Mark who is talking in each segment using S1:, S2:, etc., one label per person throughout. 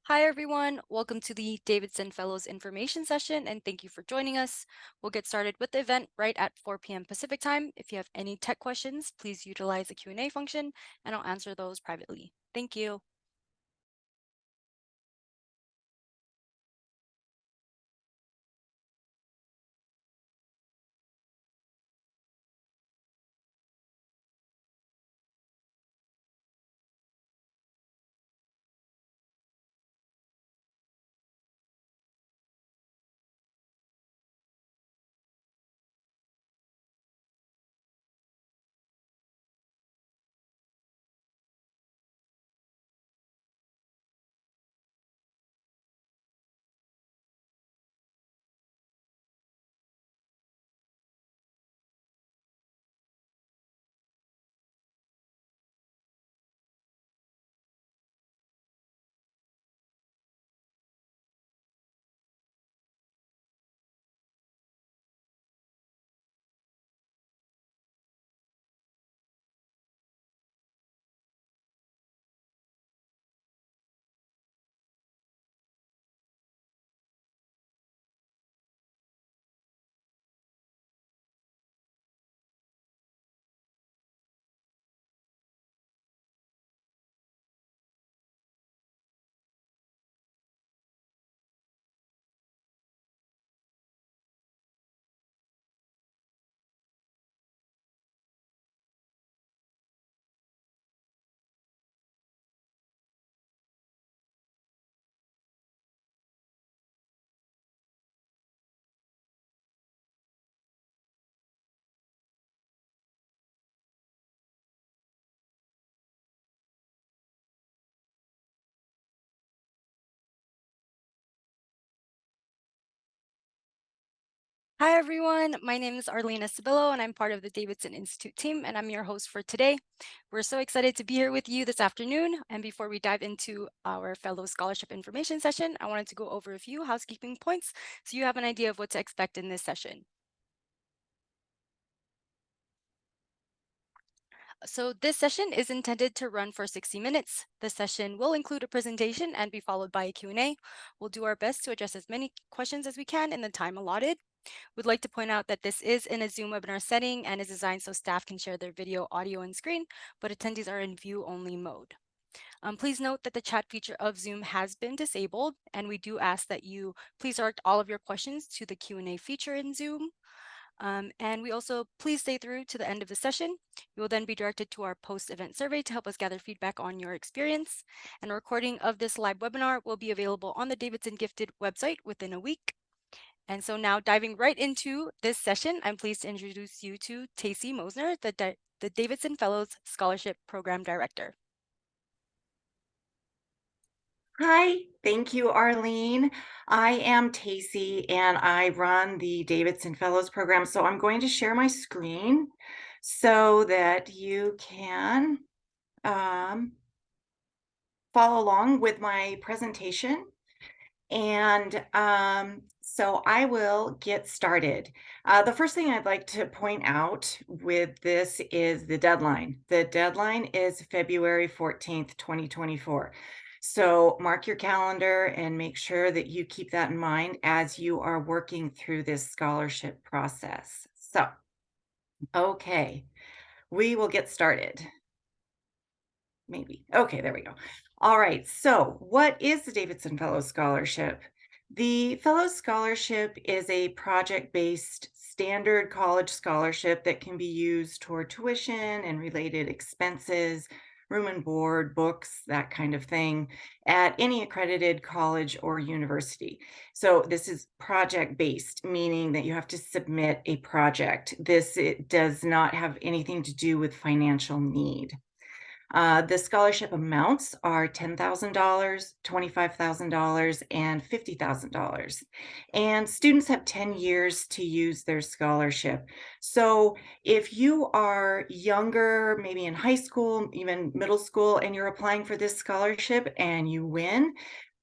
S1: Hi, everyone. Welcome to the Davidson Fellows information session, and thank you for joining us. We'll get started with the event right at 4 p.m. Pacific time. If you have any tech questions, please utilize the Q&A function, and I'll answer those privately. Thank you. Hi, everyone. My name is Arlene Estabillo, and I'm part of the Davidson Institute team, and I'm your host for today. We're so excited to be here with you this afternoon. And before we dive into our fellow scholarship information session, I wanted to go over a few housekeeping points so you have an idea of what to expect in this session. So this session is intended to run for 60 minutes. The session will include a presentation and be followed by a Q&A. We'll do our best to address as many questions as we can in the time allotted. We'd like to point out that this is in a Zoom webinar setting and is designed so staff can share their video, audio, and screen, but attendees are in view-only mode. Please note that the chat feature of Zoom has been disabled, and we do ask that you please direct all of your questions to the Q&A feature in Zoom. And we also please stay through to the end of the session. You will then be directed to our post-event survey to help us gather feedback on your experience. And a recording of this live webinar will be available on the Davidson Gifted website within a week. And so now diving right into this session, I'm pleased to introduce you to Tacey Mosner, the Davidson Fellows Scholarship Program Director.
S2: Hi, thank you, Arlene. I am Tacey and I run the Davidson Fellows program. So I'm going to share my screen so that you can follow along with my presentation. And so I will get started. The first thing I'd like to point out with this is the deadline. The deadline is February 14th, 2024. So mark your calendar and make sure that you keep that in mind as you are working through this scholarship process. So, okay, we will get started. Maybe. Okay, there we go. All right. So, what is the Davidson Fellows Scholarship? The Fellows Scholarship is a project-based standard college scholarship that can be used toward tuition and related expenses, room and board, books, that kind of thing, at any accredited college or university. So, this is project-based, meaning that you have to submit a project. It does not have anything to do with financial need. The scholarship amounts are $10,000, $25,000, and $50,000. And students have 10 years to use their scholarship. So if you are younger, maybe in high school, even middle school, and you're applying for this scholarship and you win,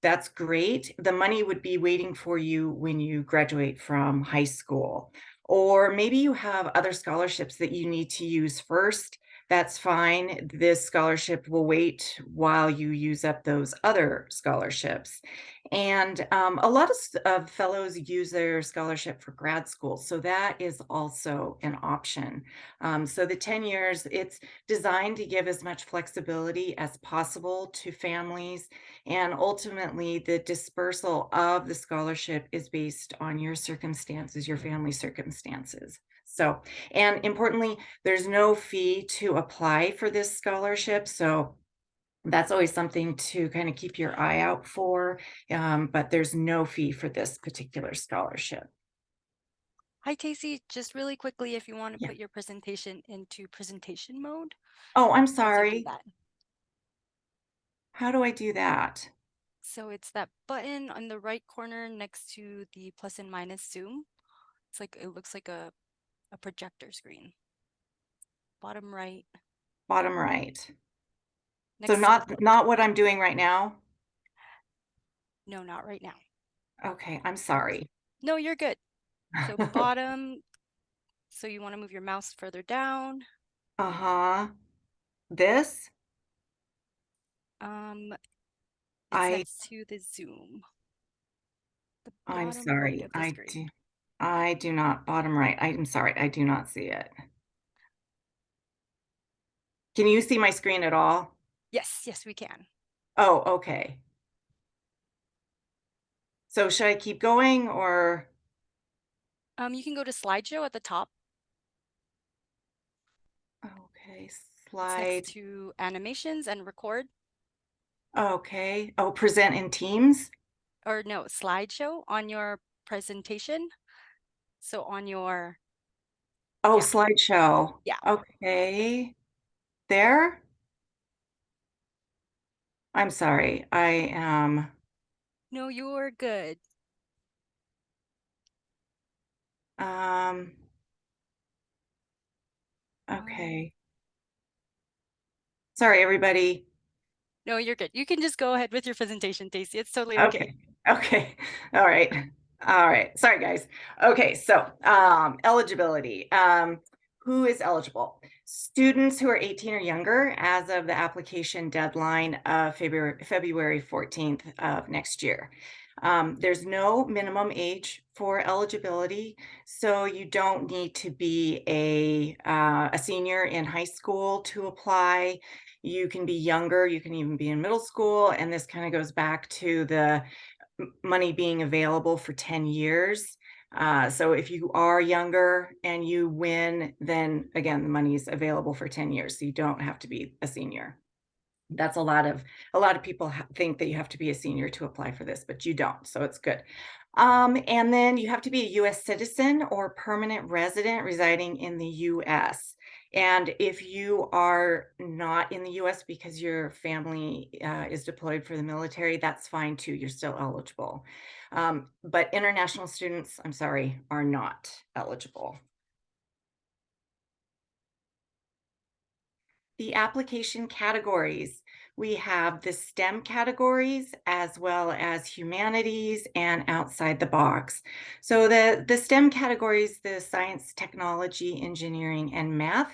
S2: that's great. The money would be waiting for you when you graduate from high school. Or maybe you have other scholarships that you need to use first. that's fine. This scholarship will wait while you use up those other scholarships. And a lot of fellows use their scholarship for grad school, so that is also an option. So the 10 years, it's designed to give as much flexibility as possible to families. And ultimately, the dispersal of the scholarship is based on your circumstances, your family circumstances. So, and importantly, there's no fee to apply for this scholarship. So that's always something to kind of keep your eye out for. But there's no fee for this particular scholarship.
S1: Hi, Casey. Just really quickly, if you want to
S2: Yeah.
S1: put your presentation into presentation mode,
S2: Oh, I'm
S1: you can also do
S2: sorry.
S1: that.
S2: How do I do that?
S1: So it's that button on the right corner next to the plus and minus zoom. It's like it looks like a projector screen. Bottom right,
S2: Bottom right. So
S1: next to the book.
S2: not what I'm doing right now.
S1: No, not right now.
S2: Okay, I'm
S1: Next.
S2: sorry.
S1: No, you're good. So bottom, so you want to move your mouse further down.
S2: Uh-huh. This,
S1: Um, it's
S2: I
S1: next to the zoom, the
S2: I'm
S1: bottom right
S2: sorry.
S1: of the screen.
S2: I do not bottom right. I'm sorry. I do not see it. Can you see my screen at all?
S1: Yes, yes, we can.
S2: Oh, okay. So should I keep going or
S1: You can go to slideshow at the top.
S2: okay,
S1: It's next
S2: slide.
S1: to animations and record,
S2: Okay. Oh, present in Teams.
S1: or no, slideshow on your presentation. So on your,
S2: Oh,
S1: yeah,
S2: slideshow.
S1: yeah.
S2: Okay. There? I'm sorry. I am
S1: No, you're good.
S2: um
S1: Um,
S2: okay. Sorry, everybody.
S1: no, you're good. You can just go ahead with your presentation, Daisy. It's totally okay.
S2: Okay. Okay. All right. All right. Sorry, guys. Okay. So, eligibility. Who is eligible? Students who are 18 or younger as of the application deadline of February 14th of next year. There's no minimum age for eligibility, so you don't need to be a senior in high school to apply. You can be younger, you can even be in middle school, and this kind of goes back to the money being available for 10 years. So if you are younger and you win, then again, the money is available for 10 years. So you don't have to be a senior. That's a lot of people think that you have to be a senior to apply for this, but you don't. So it's good. And then you have to be a US citizen or permanent resident residing in the US. And if you are not in the US because your family is deployed for the military, that's fine too. You're still eligible. But international students, I'm sorry, are not eligible. The application categories. We have the STEM categories as well as humanities and outside the box. So the STEM categories, the science, technology, engineering, and math.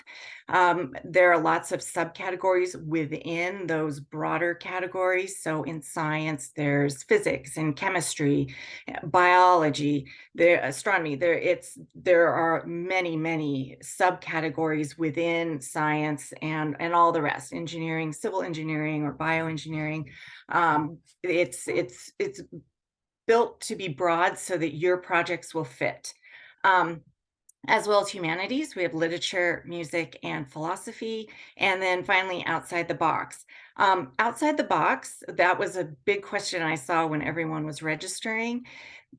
S2: There are lots of subcategories within those broader categories. So in science, there's physics and chemistry, biology, there astronomy. There are many subcategories within science and all the rest, engineering, civil engineering, or bioengineering. It's built to be broad so that your projects will fit. As well as humanities, we have literature, music, and philosophy. And then finally, outside the box. Outside the box, that was a big question I saw when everyone was registering.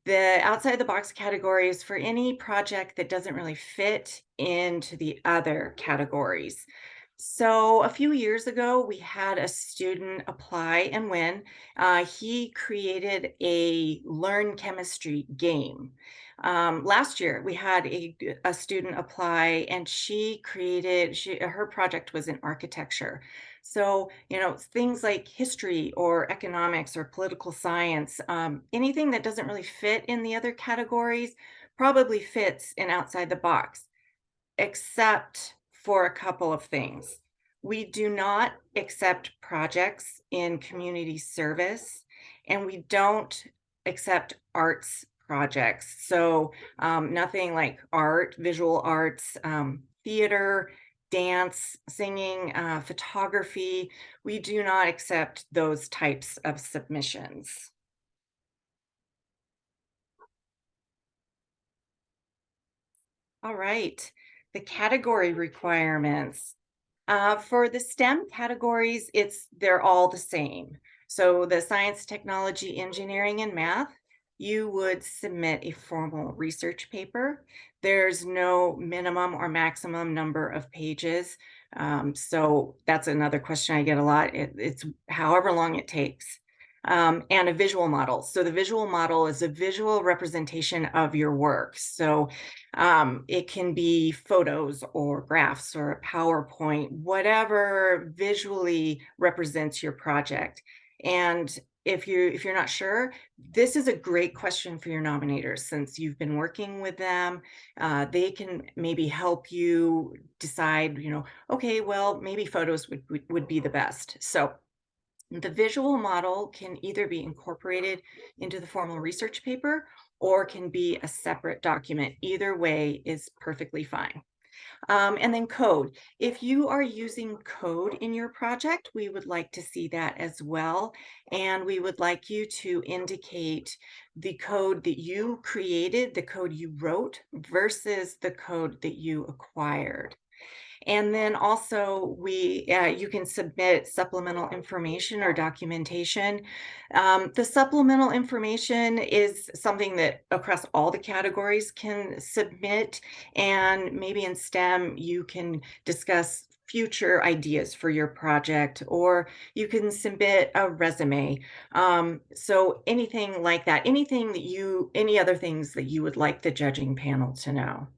S2: The outside the box category is for any project that doesn't really fit into the other categories. So a few years ago, we had a student apply and win. He created a learn chemistry game. Last year, we had a student apply and her project was in architecture. So, things like history or economics or political science, anything that doesn't really fit in the other categories probably fits in outside the box, except for a couple of things. We do not accept projects in community service, and we don't accept arts projects. So nothing like art, visual arts, theater, dance, singing, photography. We do not accept those types of submissions. All right, the category requirements. For the STEM categories, they're all the same. So the science, technology, engineering, and math, you would submit a formal research paper. There's no minimum or maximum number of pages. So that's another question I get a lot. It's however long it takes. And a visual model. So the visual model is a visual representation of your work. So it can be photos or graphs or a PowerPoint, whatever visually represents your project. And if you're not sure, this is a great question for your nominators since you've been working with them. They can maybe help you decide, okay, well, maybe photos would be the best. So the visual model can either be incorporated into the formal research paper or can be a separate document. Either way is perfectly fine. And then code. If you are using code in your project, we would like to see that as well. And we would like you to indicate the code that you created, the code you wrote versus the code that you acquired. And then also you can submit supplemental information or documentation. The supplemental information is something that across all the categories can submit. And maybe in STEM, you can discuss future ideas for your project, or you can submit a resume. So anything like that, any other things that you would like the judging panel to know.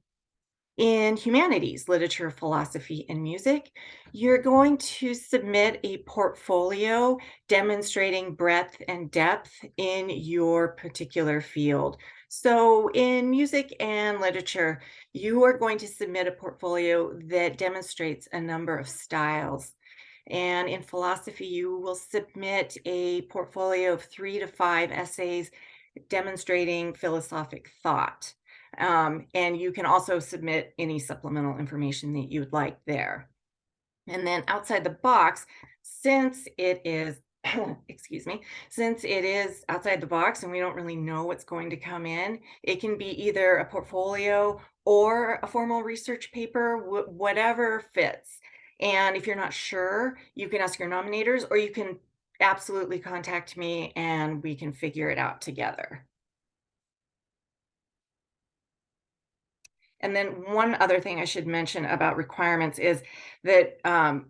S2: In humanities, literature, philosophy, and music, you're going to submit a portfolio demonstrating breadth and depth in your particular field. So in music and literature, you are going to submit a portfolio that demonstrates a number of styles. And in philosophy, you will submit a portfolio of 3 to 5 essays demonstrating philosophic thought. And you can also submit any supplemental information that you would like there. And then outside the box, since it is, excuse me, since it is outside the box and we don't really know what's going to come in, it can be either a portfolio or a formal research paper, whatever fits. And if you're not sure, you can ask your nominators or you can absolutely contact me and we can figure it out together. And then one other thing I should mention about requirements is that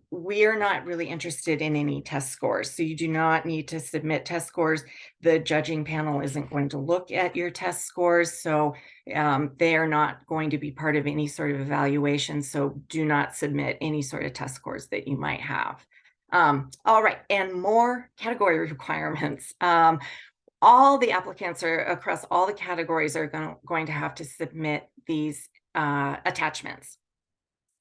S2: we are not really interested in any test scores. So you do not need to submit test scores. The judging panel isn't going to look at your test scores. So they are not going to be part of any sort of evaluation. So do not submit any sort of test scores that you might have. All right, and more category requirements. All the applicants are across all the categories are going to have to submit these attachments.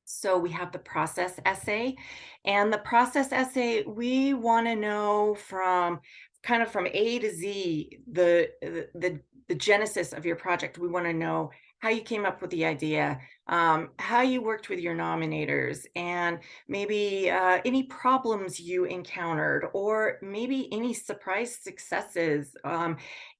S2: So we have the process essay, and the process essay, we want to know from kind of from A to Z the genesis of your project. We want to know how you came up with the idea, how you worked with your nominators, and maybe any problems you encountered, or maybe any surprise successes.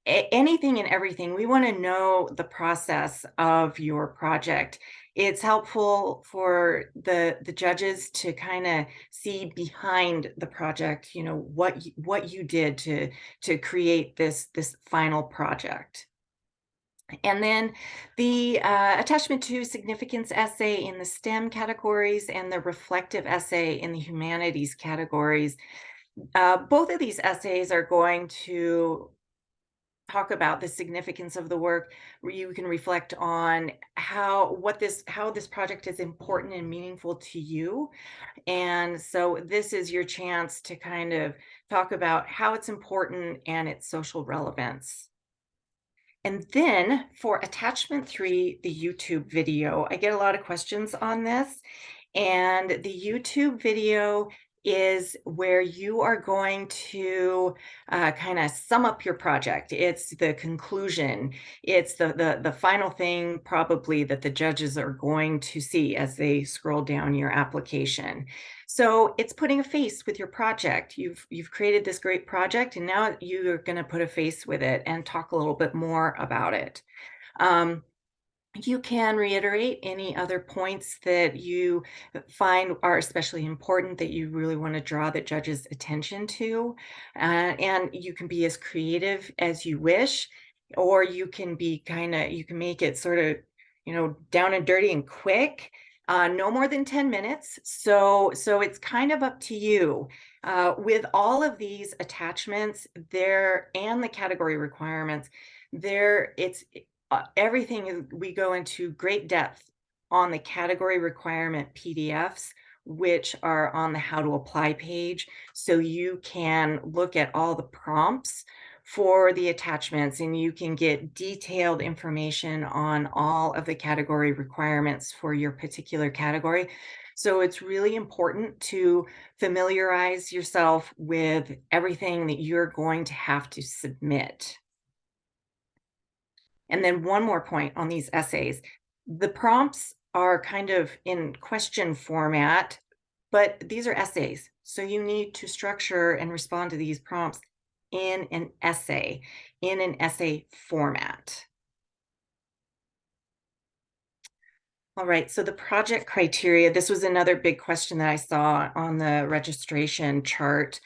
S2: Anything and everything. We want to know the process of your project. It's helpful for the judges to kind of see behind the project, what you did to create this final project. And then the attachment to significance essay in the STEM categories and the reflective essay in the humanities categories. Both of these essays are going to talk about the significance of the work, where you can reflect on how this project is important and meaningful to you. And so this is your chance to kind of talk about how it's important and its social relevance. And then for attachment 3, the YouTube video, I get a lot of questions on this. And the YouTube video is where you are going to kind of sum up your project. It's the conclusion. It's the final thing probably that the judges are going to see as they scroll down your application. So it's putting a face with your project. You've created this great project, and now you're going to put a face with it and talk a little bit more about it. You can reiterate any other points that you find are especially important that you really want to draw the judge's attention to. And you can be as creative as you wish, or you can be you can make it sort of, down and dirty and quick. No more than 10 minutes. So it's kind of up to you. With all of these attachments there and the category requirements, it's everything is, we go into great depth on the category requirement PDFs, which are on the how to apply page. So you can look at all the prompts for the attachments, and you can get detailed information on all of the category requirements for your particular category. So it's really important to familiarize yourself with everything that you're going to have to submit. And then one more point on these essays. The prompts are kind of in question format, but these are essays. So you need to structure and respond to these prompts in an essay format. All right, so the project criteria, this was another big question that I saw on the registration chart.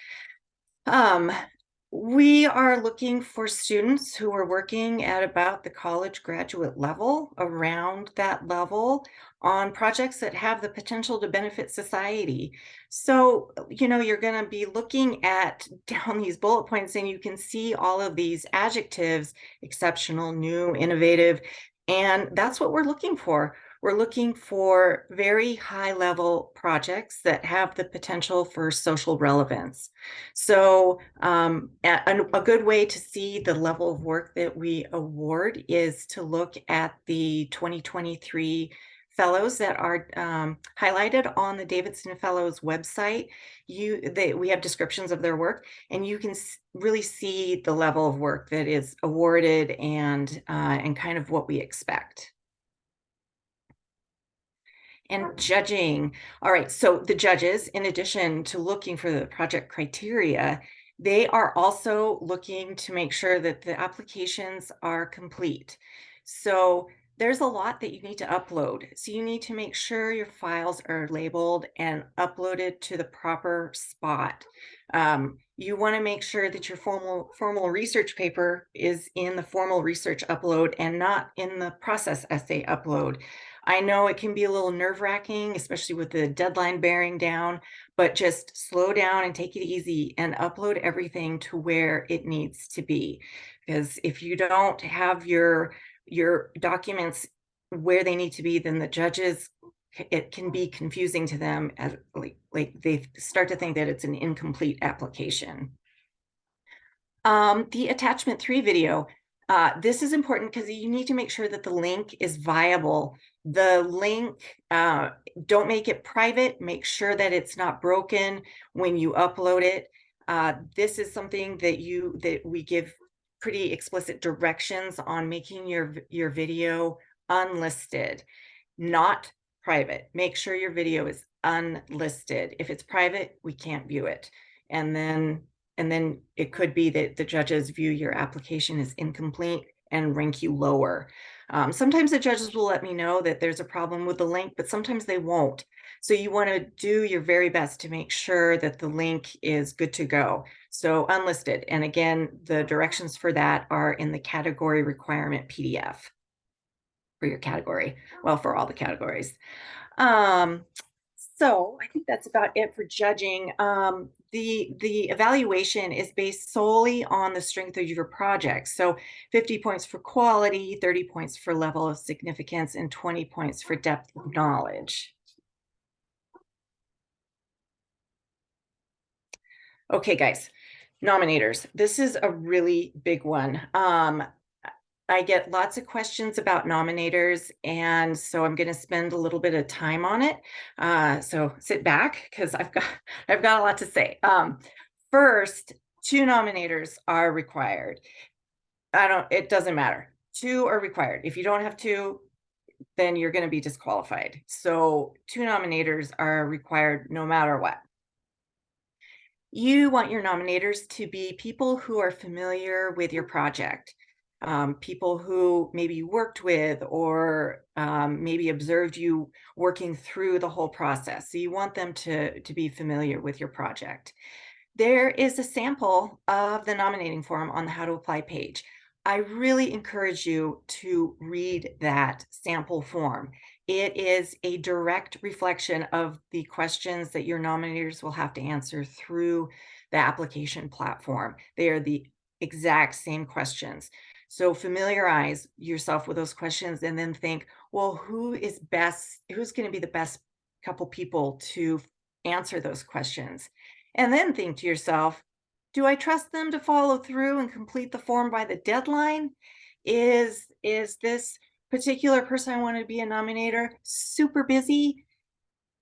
S2: We are looking for students who are working at about the college graduate level, around that level, on projects that have the potential to benefit society. So, you're going to be looking at down these bullet points, and you can see all of these adjectives: exceptional, new, innovative, and that's what we're looking for. We're looking for very high level projects that have the potential for social relevance. So a good way to see the level of work that we award is to look at the 2023 fellows that are highlighted on the Davidson Fellows website. We have descriptions of their work, and you can really see the level of work that is awarded and kind of what we expect. And judging. All right, so the judges, in addition to looking for the project criteria, they are also looking to make sure that the applications are complete. So there's a lot that you need to upload. So you need to make sure your files are labeled and uploaded to the proper spot. You want to make sure that your formal research paper is in the formal research upload and not in the process essay upload. I know it can be a little nerve-wracking, especially with the deadline bearing down, but just slow down and take it easy and upload everything to where it needs to be. Because if you don't have your documents where they need to be, then the judges, it can be confusing to them, as like they start to think that it's an incomplete application. The attachment 3 video. This is important because you need to make sure that the link is viable. The link, don't make it private. Make sure that it's not broken when you upload it. This is something that we give pretty explicit directions on: making your video unlisted, not private. Make sure your video is unlisted. If it's private, we can't view it. And then it could be that the judges view your application as incomplete and rank you lower. Sometimes the judges will let me know that there's a problem with the link, but sometimes they won't. So you want to do your very best to make sure that the link is good to go. So unlisted. And again, the directions for that are in the category requirement PDF for your category. Well, for all the categories. So I think that's about it for judging. The evaluation is based solely on the strength of your project. So 50 points for quality, 30 points for level of significance, and 20 points for depth of knowledge. Okay, guys, nominators. This is a really big one. I get lots of questions about nominators, and so I'm going to spend a little bit of time on it. So sit back because I've got a lot to say. First, 2 nominators are required. It doesn't matter. 2 are required. If you don't have 2, then you're going to be disqualified. So 2 nominators are required no matter what. You want your nominators to be people who are familiar with your project, people who maybe you worked with or maybe observed you working through the whole process. So you want them to be familiar with your project. There is a sample of the nominating form on the How to Apply page. I really encourage you to read that sample form. It is a direct reflection of the questions that your nominators will have to answer through the application platform. They are the exact same questions. So familiarize yourself with those questions and then think, well, who's going to be the best couple people to answer those questions? And then think to yourself, do I trust them to follow through and complete the form by the deadline? Is this particular person I want to be a nominator super busy?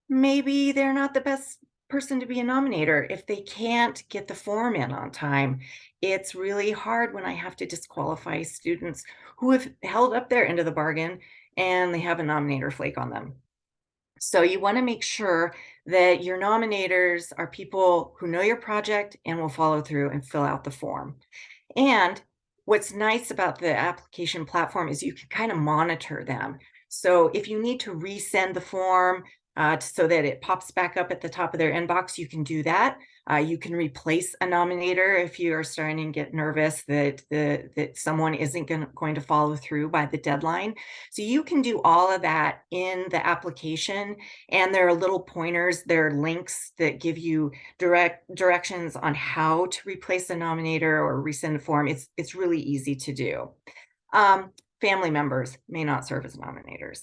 S2: Maybe they're not the best person to be a nominator if they can't get the form in on time. It's really hard when I have to disqualify students who have held up their end of the bargain and they have a nominator flake on them. So you want to make sure that your nominators are people who know your project and will follow through and fill out the form. And what's nice about the application platform is you can kind of monitor them. So if you need to resend the form so that it pops back up at the top of their inbox, you can do that. You can replace a nominator if you are starting to get nervous that someone isn't going to follow through by the deadline. So you can do all of that in the application, and there are little pointers, there are links that give you directions on how to replace a nominator or resend a form. It's really easy to do. Family members may not serve as nominators.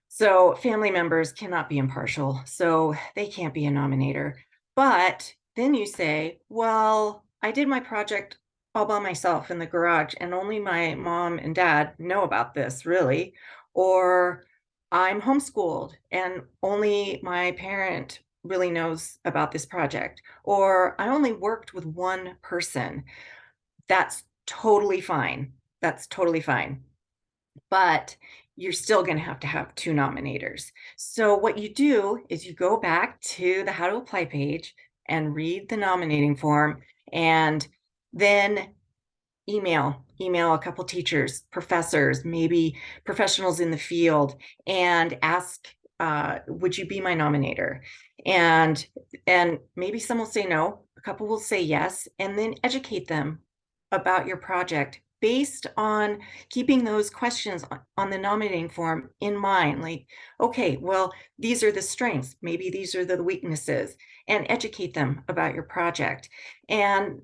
S2: So family members cannot be impartial, so they can't be a nominator. But then you say, well, I did my project all by myself in the garage, and only my mom and dad know about this, really. Or I'm homeschooled, and only my parent really knows about this project. Or I only worked with one person. That's totally fine. That's totally fine. But you're still going to have 2 nominators. So what you do is you go back to the How to Apply page and read the nominating form, and then email a couple teachers, professors, maybe professionals in the field, and ask, would you be my nominator? And maybe some will say no, a couple will say yes, and then educate them about your project based on keeping those questions on the nominating form in mind. Like, okay, well, these are the strengths, maybe these are the weaknesses, and educate them about your project. And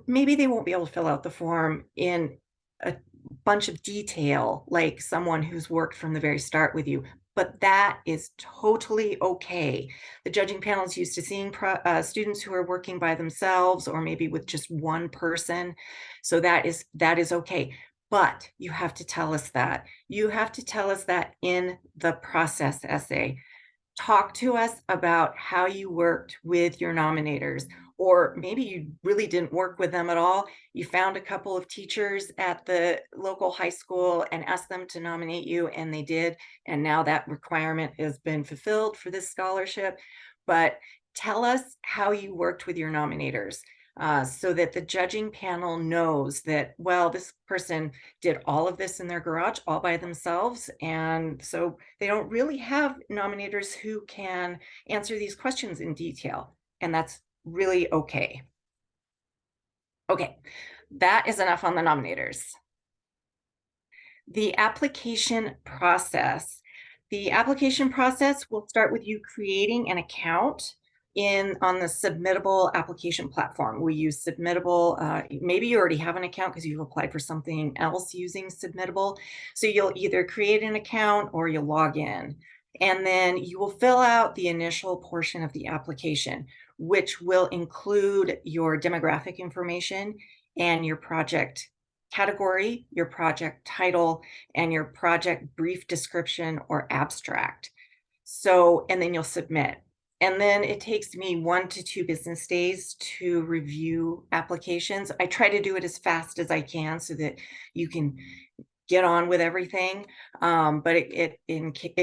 S2: maybe they won't be able to fill out the form in a bunch of detail like someone who's worked from the very start with you, but that is totally okay. The judging panel is used to seeing students who are working by themselves or maybe with just one person. So that is okay. But you have to tell us that. You have to tell us that in the process essay. Talk to us about how you worked with your nominators, or maybe you really didn't work with them at all. You found a couple of teachers at the local high school and asked them to nominate you, and they did. And now that requirement has been fulfilled for this scholarship. But tell us how you worked with your nominators. So that the judging panel knows that, well, this person did all of this in their garage all by themselves. And so they don't really have nominators who can answer these questions in detail. And that's really okay. Okay, that is enough on the nominators. The application process. The application process will start with you creating an account on the Submittable application platform. We use Submittable. Maybe you already have an account because you've applied for something else using Submittable. So you'll either create an account or you'll log in. And then you will fill out the initial portion of the application, which will include your demographic information and your project category, your project title, and your project brief description or abstract. So, and then you'll submit. And then it takes me 1 to 2 business days to review applications. I try to do it as fast as I can so that you can get on with everything. But it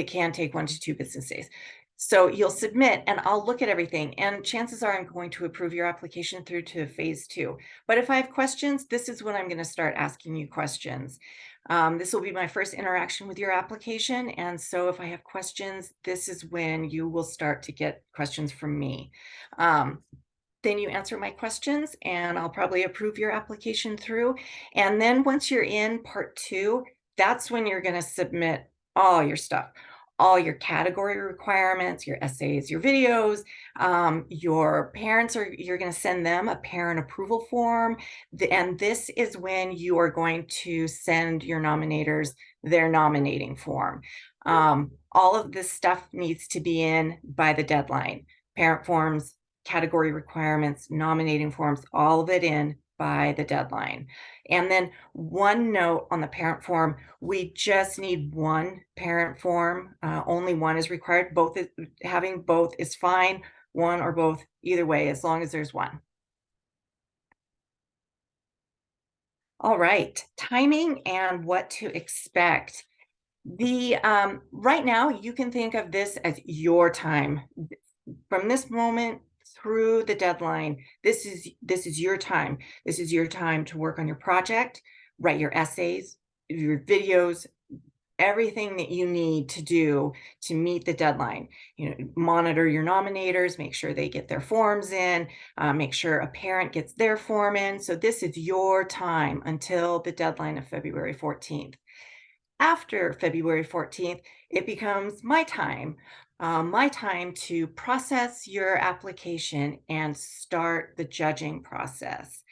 S2: can take 1 to 2 business days. So you'll submit and I'll look at everything. And chances are I'm going to approve your application through to phase 2. But if I have questions, this is when I'm going to start asking you questions. This will be my first interaction with your application. And so if I have questions, this is when you will start to get questions from me. Then you answer my questions and I'll probably approve your application through. And then once you're in part 2, that's when you're going to submit all your stuff, all your category requirements, your essays, your videos. Your parents you're going to send them a parent approval form. And this is when you are going to send your nominators their nominating form. All of this stuff needs to be in by the deadline. Parent forms, category requirements, nominating forms, all of it in by the deadline. And then one note on the parent form, we just need one parent form. Only one is required. Having both is fine, one or both, either way, as long as there's one. All right, timing and what to expect. Right now, you can think of this as your time. From this moment through the deadline, this is your time. This is your time to work on your project, write your essays, your videos, everything that you need to do to meet the deadline. Monitor your nominators, make sure they get their forms in, make sure a parent gets their form in. So this is your time until the deadline of February 14th. After February 14th, it becomes my time to process your application and start the judging process.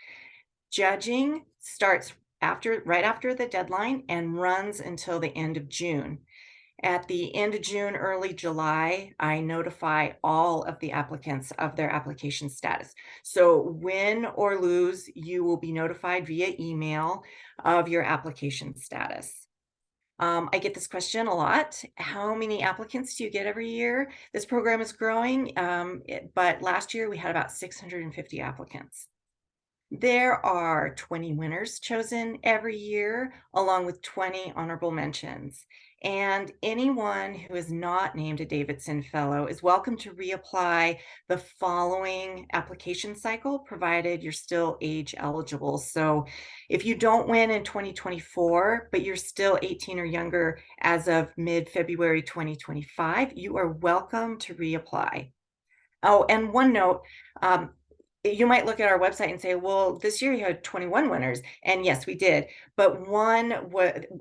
S2: Judging starts right after the deadline and runs until the end of June. At the end of June, early July, I notify all of the applicants of their application status. So win or lose, you will be notified via email of your application status. I get this question a lot. How many applicants do you get every year? This program is growing, but last year we had about 650 applicants. There are 20 winners chosen every year, along with 20 honorable mentions. And anyone who is not named a Davidson Fellow is welcome to reapply the following application cycle, provided you're still age eligible. So if you don't win in 2024, but you're still 18 or younger as of mid-February 2025, you are welcome to reapply. Oh, and one note, you might look at our website and say, well, this year you had 21 winners. And yes, we did. But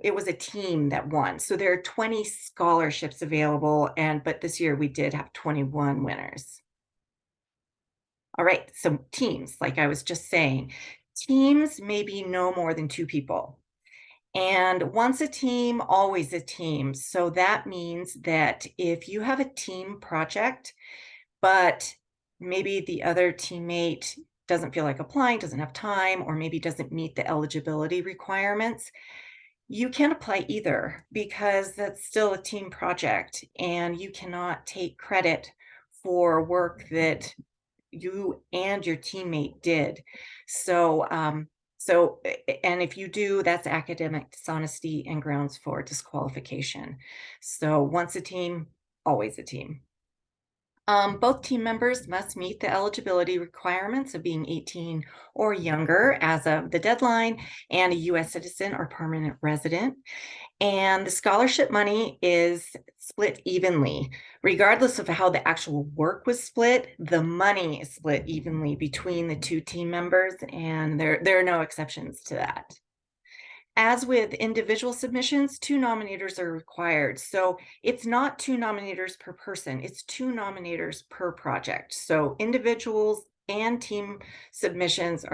S2: it was a team that won. So there are 20 scholarships available. But this year we did have 21 winners. All right. So teams, like I was just saying, teams may be no more than 2 people. And once a team, always a team. So that means that if you have a team project, but maybe the other teammate doesn't feel like applying, doesn't have time, or maybe doesn't meet the eligibility requirements, you can't apply either because that's still a team project and you cannot take credit for work that you and your teammate did. And if you do, that's academic dishonesty and grounds for disqualification. So once a team, always a team. Both team members must meet the eligibility requirements of being 18 or younger as of the deadline and a U.S. citizen or permanent resident. And the scholarship money is split evenly. Regardless of how the actual work was split, the money is split evenly between the 2 team members, and there are no exceptions to that. As with individual submissions, 2 nominators are required. So it's not 2 nominators per person, it's 2 nominators per project. So individuals and team submissions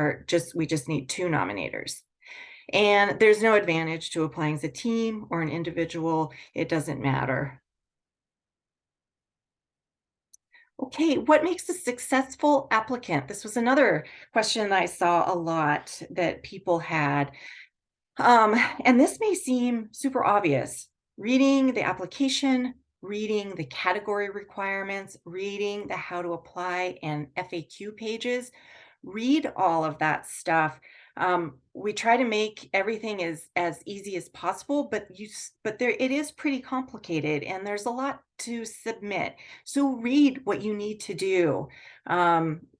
S2: we just need 2 nominators. And there's no advantage to applying as a team or an individual, it doesn't matter. Okay, what makes a successful applicant? This was another question I saw a lot that people had. Um, and this may seem super obvious. Reading the application, reading the category requirements, reading the how to apply and FAQ pages, read all of that stuff. We try to make everything as easy as possible, but but there it is pretty complicated and there's a lot to submit. So read what you need to do.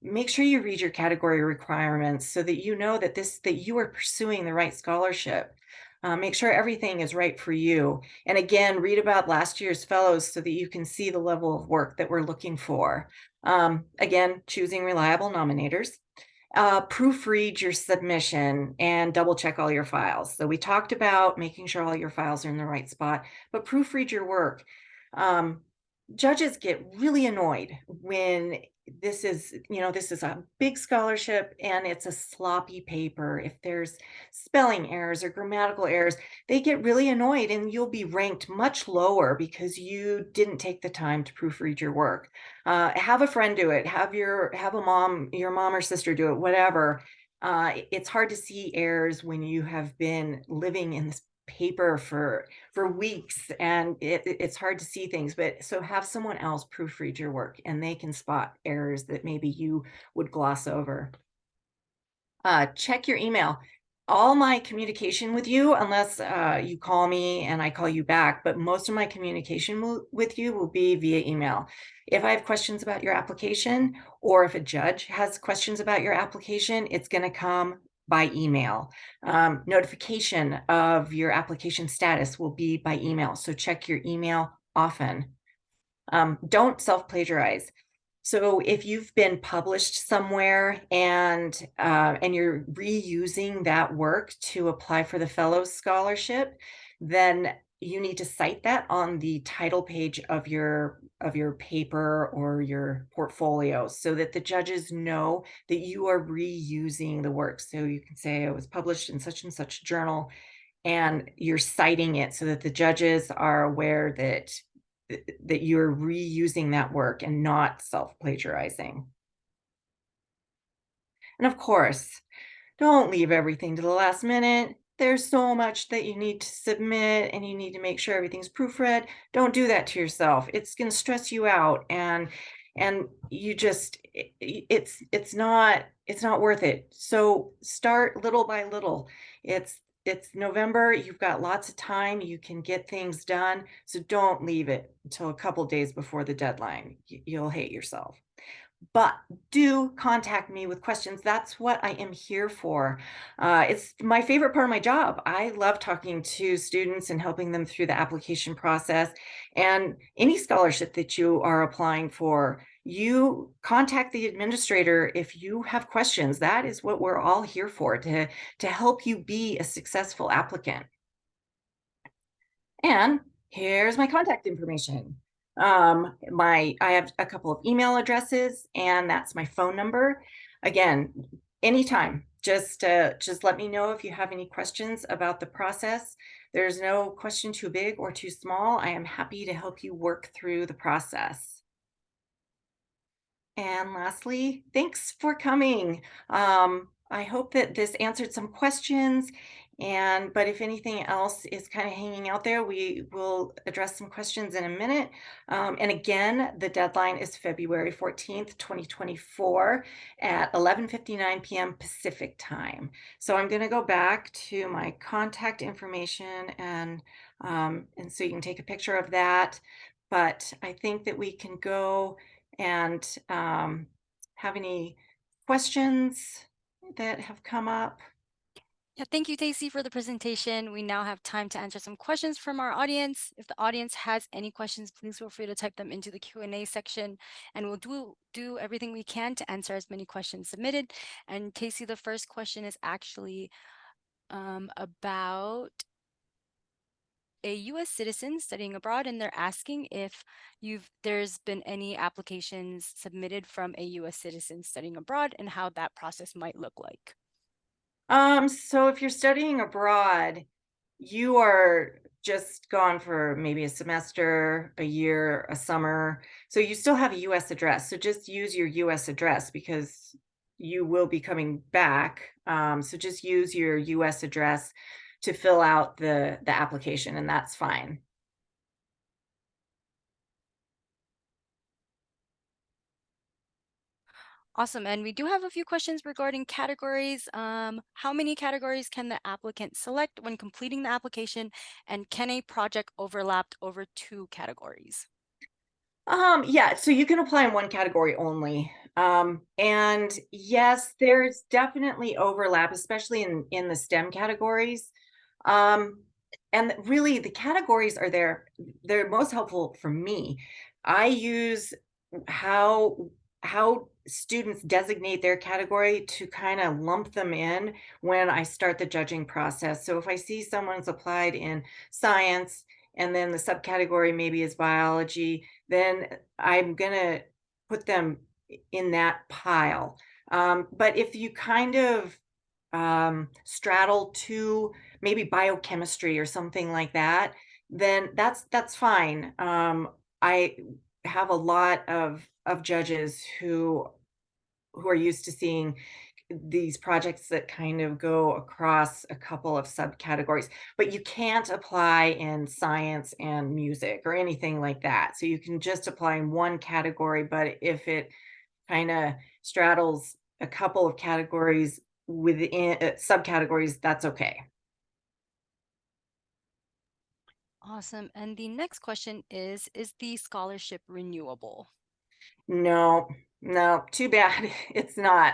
S2: Make sure you read your category requirements so that you know that you are pursuing the right scholarship. Make sure everything is right for you. And again, read about last year's fellows so that you can see the level of work that we're looking for. Again, choosing reliable nominators. Proofread your submission and double check all your files. So we talked about making sure all your files are in the right spot, but proofread your work. Um, Judges get really annoyed when this is a big scholarship and it's a sloppy paper. If there's spelling errors or grammatical errors, they get really annoyed and you'll be ranked much lower because you didn't take the time to proofread your work. Have a friend do it, your mom or sister do it, whatever. It's hard to see errors when you have been living in this paper for weeks and it's hard to see things, but so have someone else proofread your work and they can spot errors that maybe you would gloss over. Check your email. All my communication with you, unless you call me and I call you back, but most of my communication with you will be via email. If I have questions about your application, or if a judge has questions about your application, it's going to come by email. Notification of your application status will be by email. So check your email often. Don't self-plagiarize. So if you've been published somewhere and you're reusing that work to apply for the Fellows Scholarship, then you need to cite that on the title page of your paper or your portfolio so that the judges know that you are reusing the work. So you can say it was published in such and such journal and you're citing it so that the judges are aware that you're reusing that work and not self-plagiarizing. And of course, don't leave everything to the last minute. There's so much that you need to submit and you need to make sure everything's proofread. Don't do that to yourself. It's going to stress you out and you just it's not worth it. So start little by little. It's November, you've got lots of time, you can get things done. So don't leave it until a couple days before the deadline. You'll hate yourself. But do contact me with questions. That's what I am here for. It's my favorite part of my job. I love talking to students and helping them through the application process. And any scholarship that you are applying for, you contact the administrator if you have questions. That is what we're all here for, to help you be a successful applicant. And here's my contact information. I have a couple of email addresses, and that's my phone number. Again, anytime. Just let me know if you have any questions about the process. There's no question too big or too small. I am happy to help you work through the process. And lastly, thanks for coming. I hope that this answered some questions. But if anything else is kind of hanging out there, we will address some questions in a minute. And again, the deadline is February 14th, 2024 at 11:59 p.m. Pacific time. So I'm going to go back to my contact information and so you can take a picture of that. But I think that we can go and have any questions that have come up.
S1: Yeah, thank you, Tacy, for the presentation. We now have time to answer some questions from our audience. If the audience has any questions, please feel free to type them into the Q&A section, and we'll do everything we can to answer as many questions submitted. And Tacy, the first question is actually about a U.S. citizen studying abroad, and they're asking if there's been any applications submitted from a U.S. citizen studying abroad and how that process might look like.
S2: So if you're studying abroad, you are just gone for maybe a semester, a year, a summer. So you still have a US address. So just use your US address because you will be coming back. So just use your US address to fill out the application, and that's fine.
S1: Awesome. And we do have a few questions regarding categories. How many categories can the applicant select when completing the application? And can a project overlap over two categories?
S2: Yeah, so you can apply in one category only. And yes, there's definitely overlap, especially in the STEM categories. Um, and really the categories are there, they're most helpful for me. I use how how students designate their category to kind of lump them in when I start the judging process. So if I see someone's applied in science and then the subcategory maybe is biology, then I'm gonna put them in that pile. But if you kind of straddle to maybe biochemistry or something like that, then that's fine. I have a lot of judges who are used to seeing these projects that kind of go across a couple of subcategories, but you can't apply in science and music or anything like that. So you can just apply in one category, but if it kind of straddles a couple of categories within subcategories, that's okay.
S1: Awesome. And the next question is the scholarship renewable?
S2: No, no, too bad. It's not.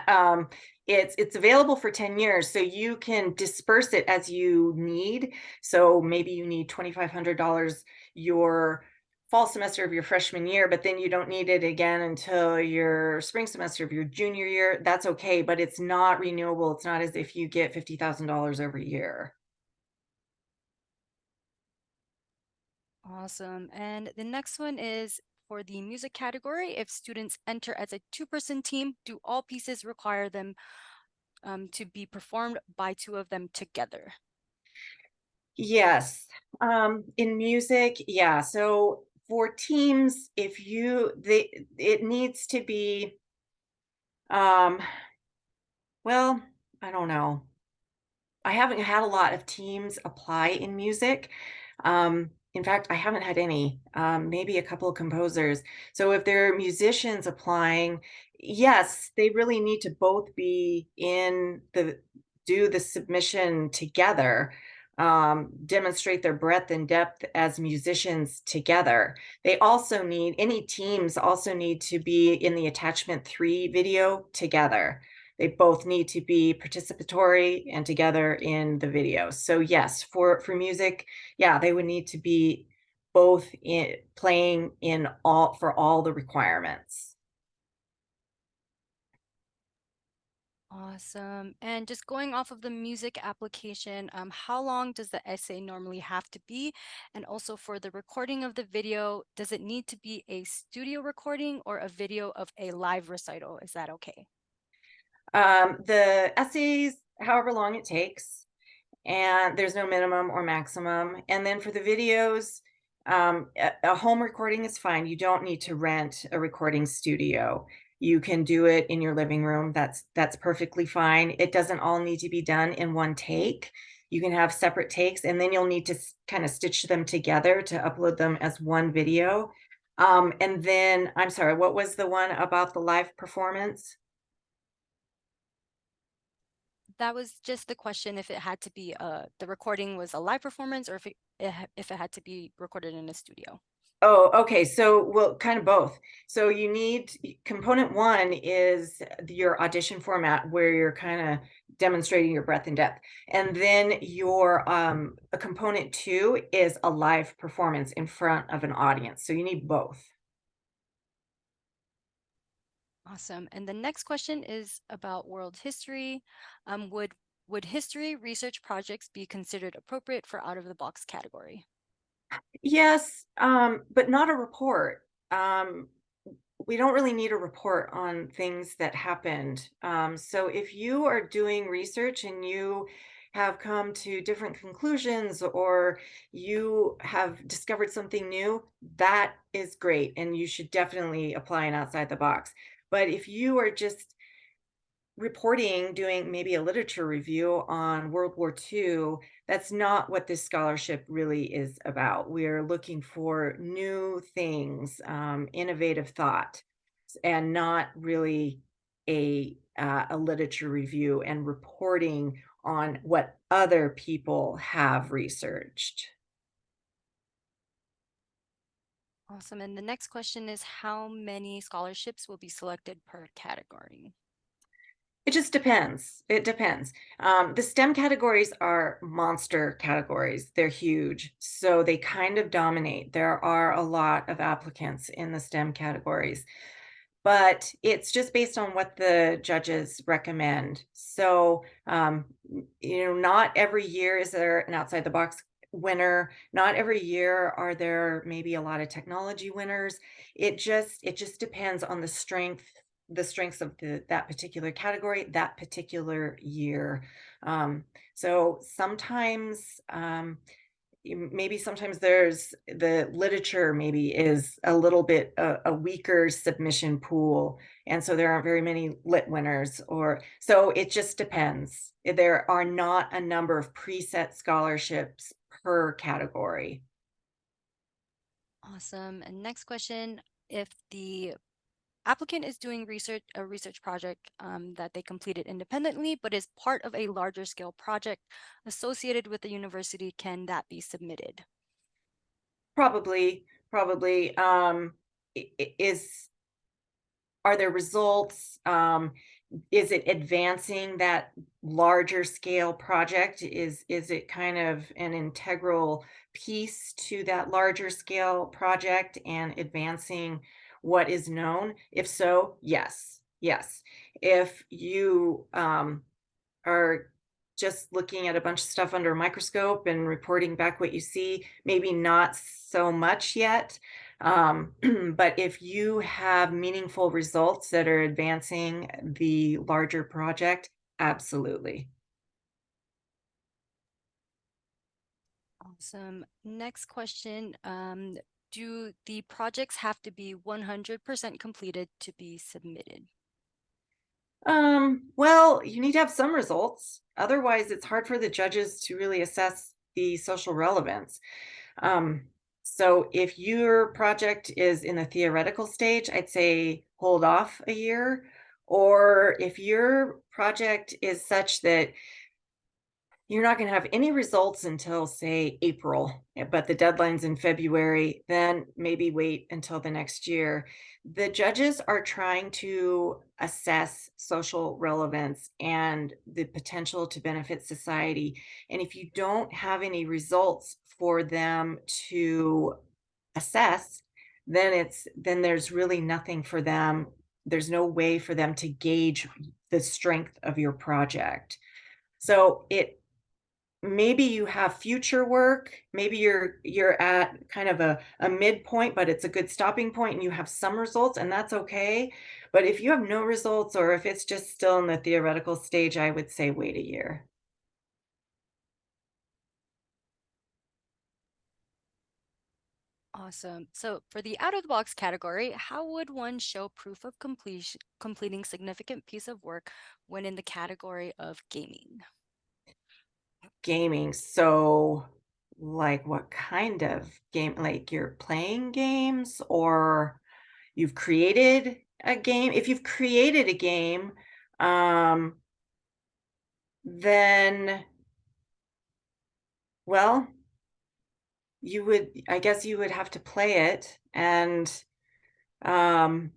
S2: It's available for 10 years, so you can disperse it as you need. So maybe you need $2,500 your fall semester of your freshman year, but then you don't need it again until your spring semester of your junior year. That's okay, but it's not renewable. It's not as if you get $50,000 every year.
S1: Awesome. And the next one is for the music category. If students enter as a two-person team, do all pieces require them to be performed by two of them together?
S2: Yes. In music, yeah. So for teams, if you they it needs to be um well, I don't know. I haven't had a lot of teams apply in music. In fact, I haven't had any, maybe a couple of composers. So if there are musicians applying, yes, they really need to both be in do the submission together, demonstrate their breadth and depth as musicians together. They also need, any teams also need to be in the attachment 3 video together. They both need to be participatory and together in the video. So yes, for music, yeah, they would need to be both in playing in all for all the requirements.
S1: Awesome. And just going off of the music application, how long does the essay normally have to be? And also for the recording of the video, does it need to be a studio recording or a video of a live recital? Is that okay?
S2: The essays, however long it takes, and there's no minimum or maximum. And then for the videos, a home recording is fine. You don't need to rent a recording studio. You can do it in your living room. That's perfectly fine. It doesn't all need to be done in one take. You can have separate takes, and then you'll need to kind of stitch them together to upload them as one video. And then, I'm sorry, what was the one about the live performance?
S1: That was just the question if it had to be the recording was a live performance or if it had to be recorded in a studio.
S2: Oh, okay. So, well, kind of both. So you need component one is your audition format where you're kind of demonstrating your breadth and depth. And then your a component two is a live performance in front of an audience. So you need both.
S1: Awesome. And the next question is about world history. Would history research projects be considered appropriate for out of the box category?
S2: Yes, but not a report. Um, we don't really need a report on things that happened. So if you are doing research and you have come to different conclusions or you have discovered something new, that is great. And you should definitely apply an outside the box. But if you are just reporting, doing maybe a literature review on World War II, that's not what this scholarship really is about. We're looking for new things, innovative thought, and not really a literature review and reporting on what other people have researched.
S1: Awesome. And the next question is, how many scholarships will be selected per category?
S2: It just depends. It depends. The STEM categories are monster categories. They're huge. So they kind of dominate. There are a lot of applicants in the STEM categories, but it's just based on what the judges recommend. So, not every year is there an outside the box winner. Not every year are there maybe a lot of technology winners. It just depends on the strengths of that particular category that particular year. So sometimes maybe sometimes there's the literature maybe is a little bit a weaker submission pool, and so there aren't very many lit winners, or so it just depends. There are not a number of preset scholarships per category.
S1: Awesome. And next question, if the applicant is doing a research project that they completed independently, but is part of a larger scale project associated with the university, can that be submitted?
S2: Probably. Is Are there results? Is it advancing that larger scale project? Is it kind of an integral piece to that larger scale project and advancing what is known? If so, yes, yes. If you are just looking at a bunch of stuff under a microscope and reporting back what you see, maybe not so much yet. But if you have meaningful results that are advancing the larger project, absolutely.
S1: Awesome. Next question, do the projects have to be 100% completed to be submitted?
S2: Well, you need to have some results. Otherwise, it's hard for the judges to really assess the social relevance. Um, so if your project is in the theoretical stage, I'd say hold off a year. Or if your project is such that you're not going to have any results until, say, April, but the deadline's in February, then maybe wait until the next year. The judges are trying to assess social relevance and the potential to benefit society. And if you don't have any results for them to assess, then there's really nothing for them. There's no way for them to gauge the strength of your project. So it maybe you have future work, maybe you're at kind of a midpoint, but it's a good stopping point and you have some results, and that's okay. But if you have no results or if it's just still in the theoretical stage, I would say wait a year.
S1: Awesome. So for the out of the box category, how would one show proof of completing significant piece of work when in the category of gaming?
S2: Gaming, so like what kind of game? Like you're playing games or you've created a game? If you've created a game, um, then well, I guess you would have to play it, and, um,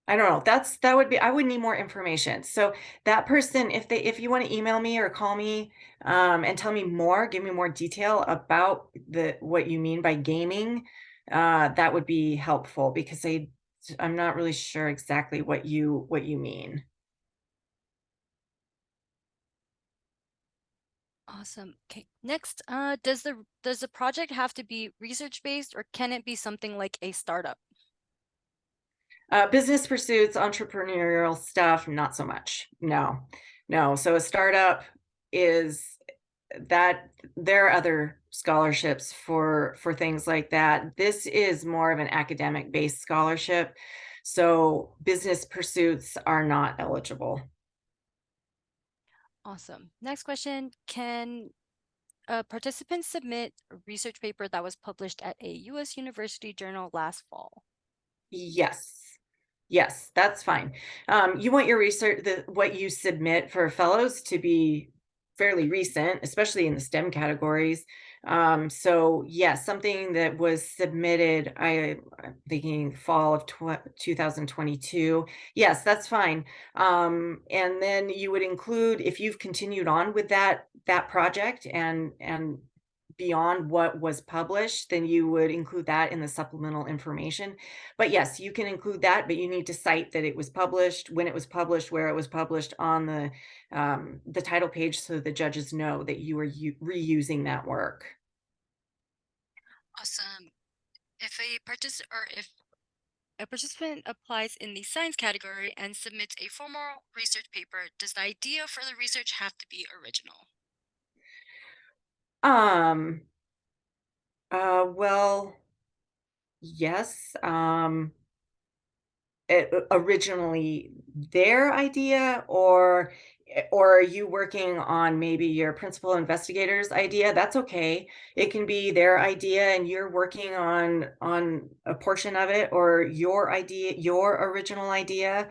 S2: I don't know, that would be I would need more information. So, that person, if you wanna email me or call me, and tell me more, give me more detail about the what you mean by gaming, that would be helpful because I'm not really sure exactly what you mean.
S1: Awesome. Okay. Next, does the project have to be research based or can it be something like a startup?
S2: Business pursuits, entrepreneurial stuff, not so much. No, no. So a startup is that there are other scholarships for things like that. This is more of an academic based scholarship. So business pursuits are not eligible.
S1: Awesome. Next question. Can participants submit a research paper that was published at a U.S. university journal last fall?
S2: Yes. Yes, that's fine. You want your research, what you submit for fellows to be fairly recent, especially in the STEM categories. So yes, something that was submitted, I'm thinking fall of 2022. Yes, that's fine. And then you would include, if you've continued on with that project and beyond what was published, then you would include that in the supplemental information. But yes, you can include that, but you need to cite that it was published, when it was published, where it was published on the title page, so the judges know that you are reusing that work.
S1: Awesome. If a participant applies in the science category and submits a formal research paper, does the idea for the research have to be original?
S2: Um, well, yes. Originally their idea, or are you working on maybe your principal investigator's idea? That's okay. It can be their idea and you're working on a portion of it, or your idea, your original idea.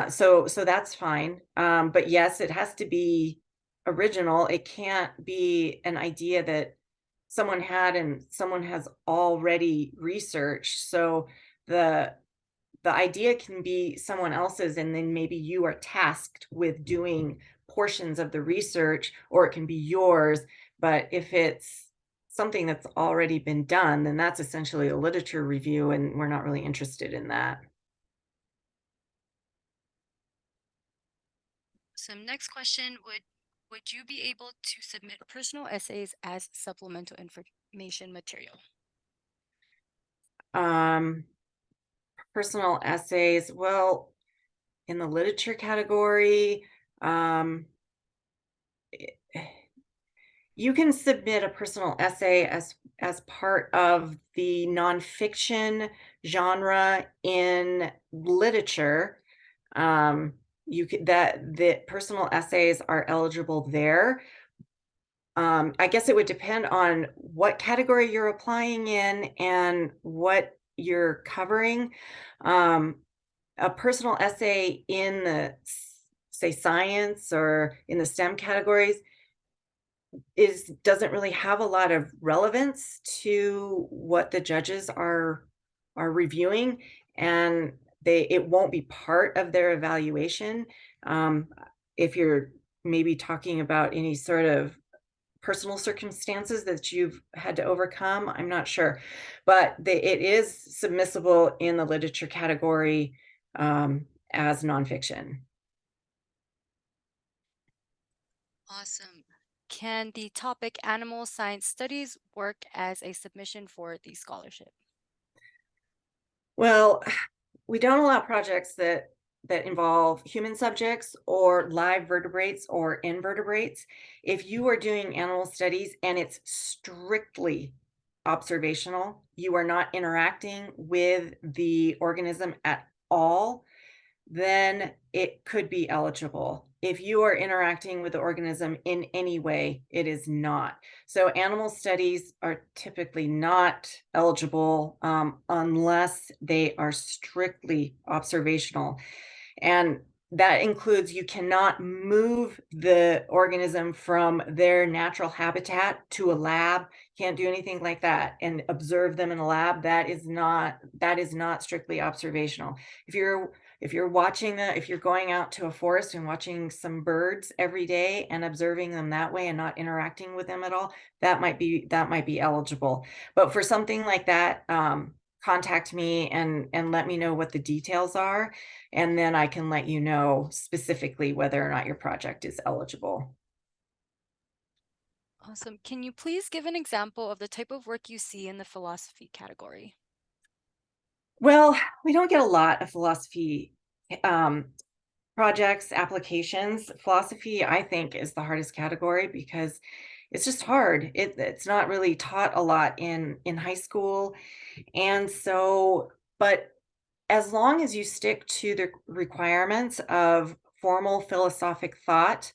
S2: So that's fine. But yes, it has to be original. It can't be an idea that someone had and someone has already researched. So the the idea can be someone else's, and then maybe you are tasked with doing portions of the research, or it can be yours. But if it's something that's already been done, then that's essentially a literature review, and we're not really interested in that.
S1: So next question, would you be able to submit personal essays as supplemental information material?
S2: Um, Personal essays, well, in the literature category, um, you can submit a personal essay as part of the nonfiction genre in literature. Um, you could that the personal essays are eligible there. I guess it would depend on what category you're applying in and what you're covering. Um, a personal essay in say science or in the STEM categories is doesn't really have a lot of relevance to what the judges are reviewing, and it won't be part of their evaluation. Um, if you're maybe talking about any sort of personal circumstances that you've had to overcome, I'm not sure, but it is submissible in the literature category, as nonfiction.
S1: Awesome. Can the topic animal science studies work as a submission for the scholarship?
S2: Well, we don't allow projects that involve human subjects or live vertebrates or invertebrates. If you are doing animal studies and it's strictly observational, you are not interacting with the organism at all, then it could be eligible. If you are interacting with the organism in any way, it is not. So animal studies are typically not eligible, unless they are strictly observational. And that includes, you cannot move the organism from their natural habitat to a lab, can't do anything like that and observe them in a lab. That is not strictly observational. If you're if you're going out to a forest and watching some birds every day and observing them that way and not interacting with them at all, that might be eligible. But for something like that, contact me and let me know what the details are, and then I can let you know specifically whether or not your project is eligible.
S1: Awesome. Can you please give an example of the type of work you see in the philosophy category?
S2: Well, we don't get a lot of philosophy um, projects, applications. Philosophy, I think, is the hardest category because it's just hard. It's not really taught a lot in high school, and so, but as long as you stick to the requirements of formal philosophic thought,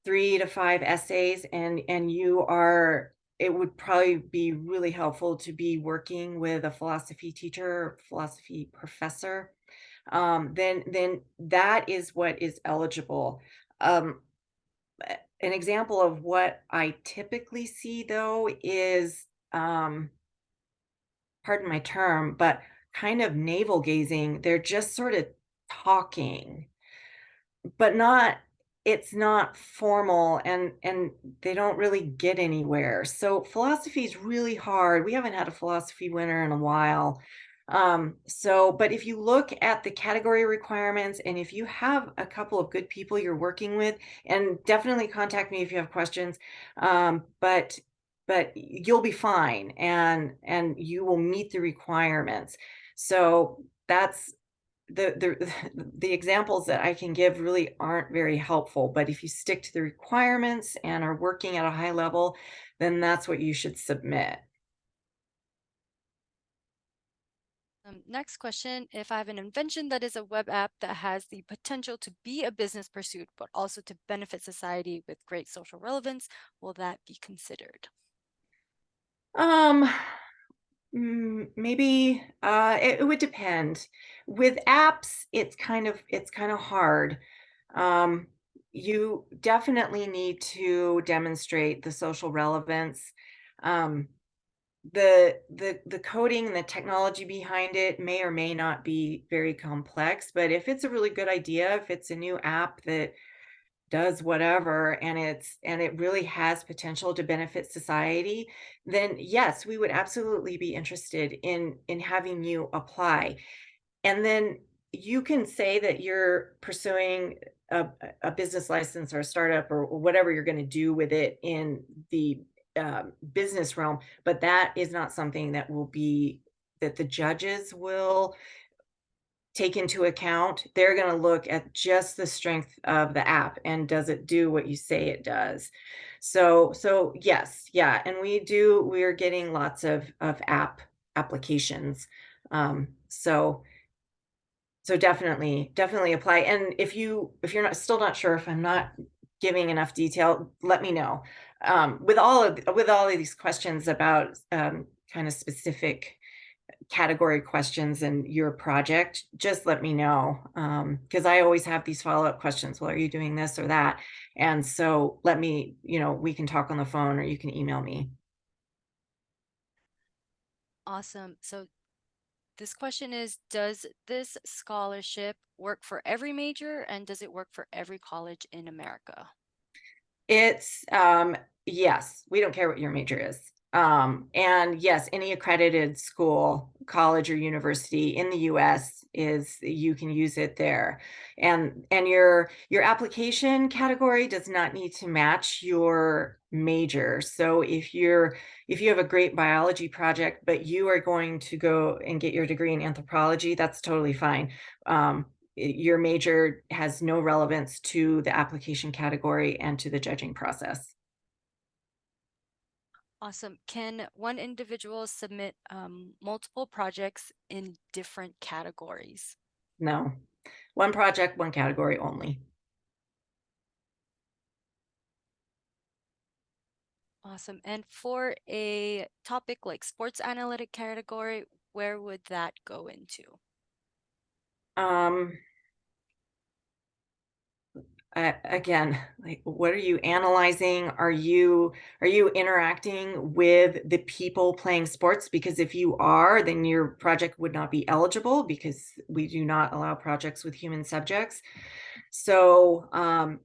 S2: 3 to 5 essays, and you are it would probably be really helpful to be working with a philosophy teacher or philosophy professor, then that is what is eligible. Um, an example of what I typically see, though, is, pardon my term, but kind of navel gazing. They're just sort of talking, but not it's not formal, and they don't really get anywhere. So philosophy is really hard. We haven't had a philosophy winner in a while. But if you look at the category requirements, and if you have a couple of good people you're working with, and definitely contact me if you have questions. But you'll be fine, and you will meet the requirements. So that's the the examples that I can give really aren't very helpful, but if you stick to the requirements and are working at a high level, then that's what you should submit.
S1: Next question, if I have an invention that is a web app that has the potential to be a business pursuit, but also to benefit society with great social relevance, will that be considered?
S2: Um, Maybe it would depend. With apps, it's kind of hard. Um, you definitely need to demonstrate the social relevance. Um, the coding and the technology behind it may or may not be very complex, but if it's a really good idea, if it's a new app that does whatever, and it really has potential to benefit society, then yes, we would absolutely be interested in having you apply. And then you can say that you're pursuing a business license or a startup or whatever you're going to do with it in the business realm, but that is not something that the judges will take into account. They're going to look at just the strength of the app and does it do what you say it does. So yes, yeah, and we're getting lots of applications. So definitely apply. And if you're not still not sure, if I'm not giving enough detail, let me know. With all of these questions about kind of specific category questions and your project, just let me know, because I always have these follow-up questions. Well, are you doing this or that? And so let me, we can talk on the phone or you can email me.
S1: Awesome. So this question is, does this scholarship work for every major and does it work for every college in America?
S2: It's yes, we don't care what your major is. And yes, any accredited school, college or university in the US is you can use it there. And your application category does not need to match your major. So if you have a great biology project but you are going to go and get your degree in anthropology, that's totally fine. Um, your major has no relevance to the application category and to the judging process.
S1: Awesome. Can one individual submit multiple projects in different categories?
S2: No, one project, one category only.
S1: Awesome. And for a topic like sports analytic category, where would that go into?
S2: Um, Again, like, what are you analyzing? Are you interacting with the people playing sports? Because if you are, then your project would not be eligible because we do not allow projects with human subjects. So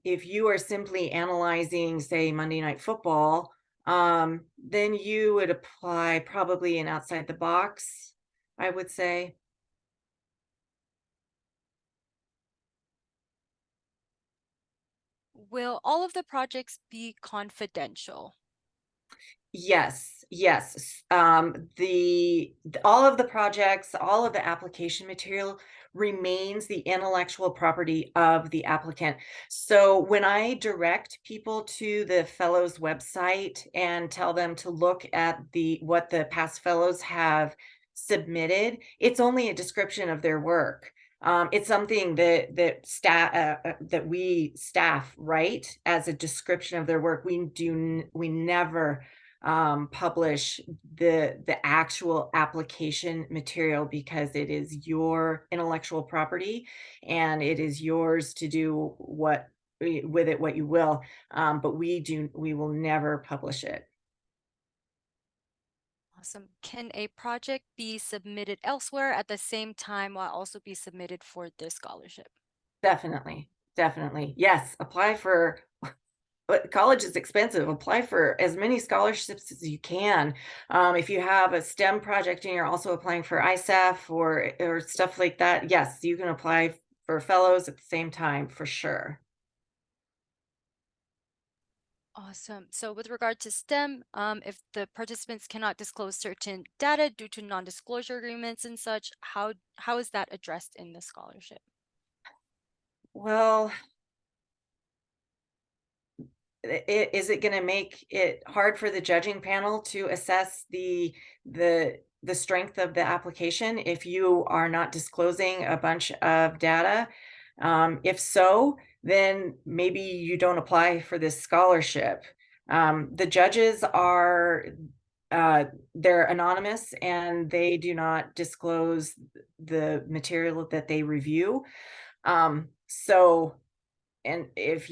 S2: if you are simply analyzing, say, Monday Night Football, then you would apply probably an outside the box, I would say.
S1: Will all of the projects be confidential?
S2: Yes, yes. All of the projects, all of the application material remains the intellectual property of the applicant. So when I direct people to the fellows website and tell them to look at the what the past fellows have submitted, it's only a description of their work. It's something that we staff write as a description of their work. We never publish the actual application material because it is your intellectual property and it is yours to do with it what you will. But we will never publish it.
S1: Awesome. Can a project be submitted elsewhere at the same time while also be submitted for this scholarship?
S2: Definitely, definitely. Yes, apply for but college is expensive. Apply for as many scholarships as you can. If you have a STEM project and you're also applying for ISAF or stuff like that, yes, you can apply for fellows at the same time for sure.
S1: Awesome. So with regard to STEM, if the participants cannot disclose certain data due to non-disclosure agreements and such, how is that addressed in the scholarship?
S2: Well, is it going to make it hard for the judging panel to assess the strength of the application if you are not disclosing a bunch of data? If so, then maybe you don't apply for this scholarship. The judges are they're anonymous and they do not disclose the material that they review. So and if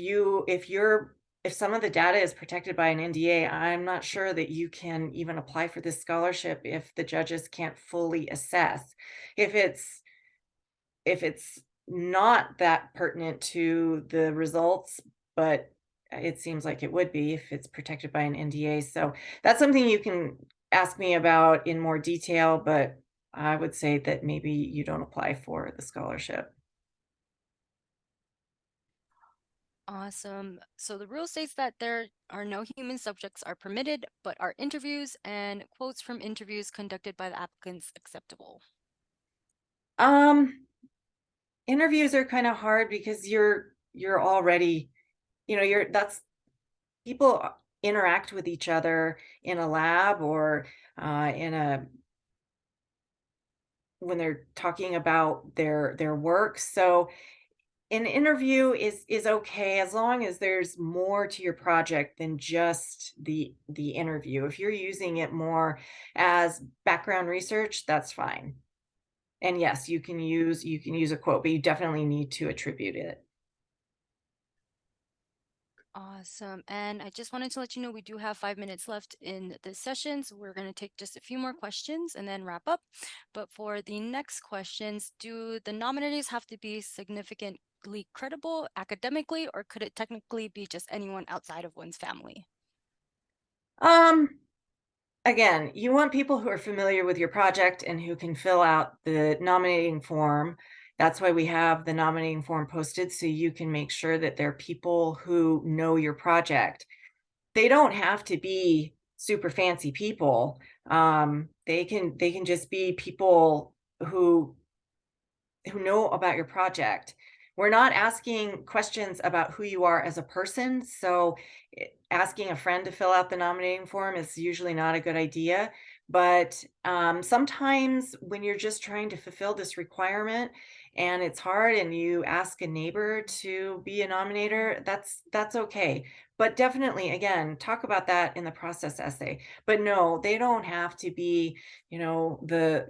S2: some of the data is protected by an NDA, I'm not sure that you can even apply for this scholarship if the judges can't fully assess. If it's not that pertinent to the results, but it seems like it would be if it's protected by an NDA. So that's something you can ask me about in more detail, but I would say that maybe you don't apply for the scholarship.
S1: Awesome. So the rule states that there are no human subjects are permitted, but are interviews and quotes from interviews conducted by the applicants acceptable?
S2: Um, Interviews are kind of hard because you're already, you're that's people interact with each other in a lab or in a when they're talking about their work. So an interview is okay as long as there's more to your project than just the interview. If you're using it more as background research, that's fine. And yes, you can use a quote, but you definitely need to attribute it.
S1: Awesome. And I just wanted to let you know we do have 5 minutes left in this session, so we're going to take just a few more questions and then wrap up. But for the next questions, do the nominees have to be significantly credible academically, or could it technically be just anyone outside of one's family?
S2: Um, Again, you want people who are familiar with your project and who can fill out the nominating form. That's why we have the nominating form posted so you can make sure that they're people who know your project. They don't have to be super fancy people. They can just be people who know about your project. We're not asking questions about who you are as a person, so asking a friend to fill out the nominating form is usually not a good idea. But sometimes when you're just trying to fulfill this requirement and it's hard and you ask a neighbor to be a nominator, that's okay. But definitely, again, talk about that in the process essay. But no, they don't have to be, the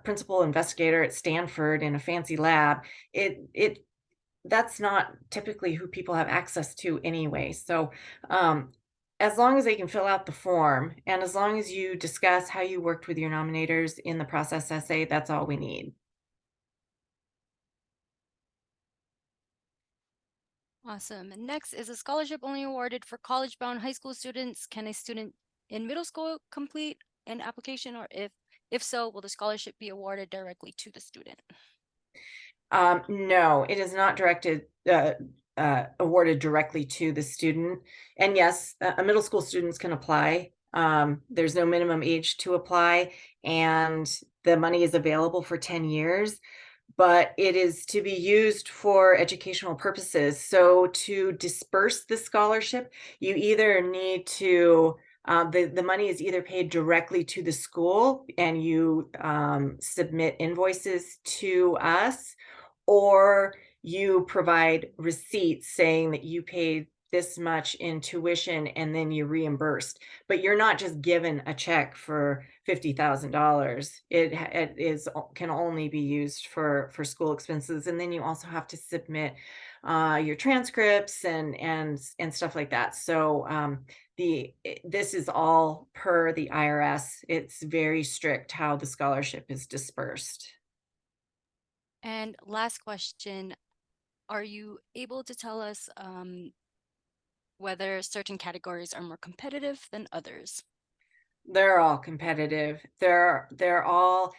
S2: principal investigator at Stanford in a fancy lab. It That's not typically who people have access to anyway. So, as long as they can fill out the form and as long as you discuss how you worked with your nominators in the process essay, that's all we need.
S1: Awesome. And next, is a scholarship only awarded for college-bound high school students? Can a student in middle school complete an application, or if so, will the scholarship be awarded directly to the student?
S2: No, it is not awarded directly to the student. And yes, middle school students can apply. There's no minimum age to apply, and the money is available for 10 years, but it is to be used for educational purposes. So to disperse the scholarship, you either need to The money is either paid directly to the school and you submit invoices to us, or you provide receipts saying that you paid this much in tuition and then you're reimbursed. But you're not just given a check for $50,000. It is can only be used for school expenses, and then you also have to submit your transcripts and stuff like that. So this is all per the IRS. It's very strict how the scholarship is dispersed.
S1: And last question, are you able to tell us whether certain categories are more competitive than others?
S2: They're all competitive. They're all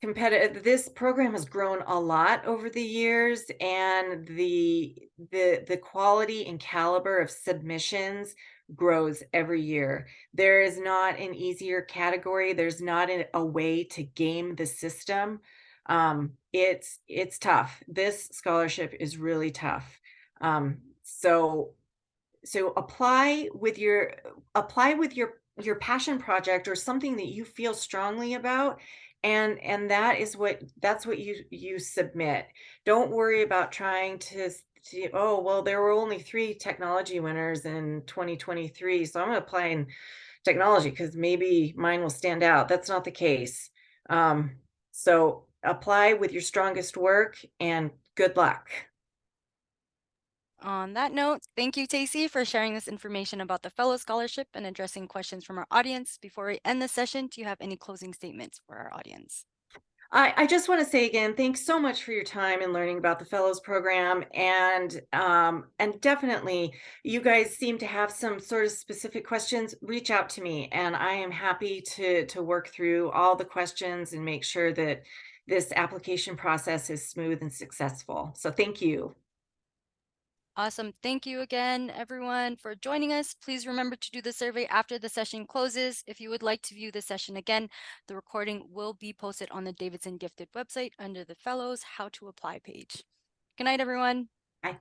S2: competitive. This program has grown a lot over the years, and the quality and caliber of submissions grows every year. There is not an easier category. There's not a way to game the system. It's tough. This scholarship is really tough. So apply with your passion project or something that you feel strongly about, and that's what you submit. Don't worry about trying to see, oh well, there were only 3 technology winners in 2023, so I'm gonna apply in technology because maybe mine will stand out. That's not the case. So apply with your strongest work and good luck.
S1: On that note, thank you, Tacey, for sharing this information about the Fellow Scholarship and addressing questions from our audience. Before we end the session, do you have any closing statements for our audience?
S2: I just want to say again, thanks so much for your time and learning about the Fellows Program, and definitely, you guys seem to have some sort of specific questions. Reach out to me, and I am happy to work through all the questions and make sure that this application process is smooth and successful. So thank you.
S1: Awesome. Thank you again, everyone, for joining us. Please remember to do the survey after the session closes. If you would like to view the session again, the recording will be posted on the Davidson Gifted website under the Fellows How to Apply page. Good night, everyone.
S2: Bye.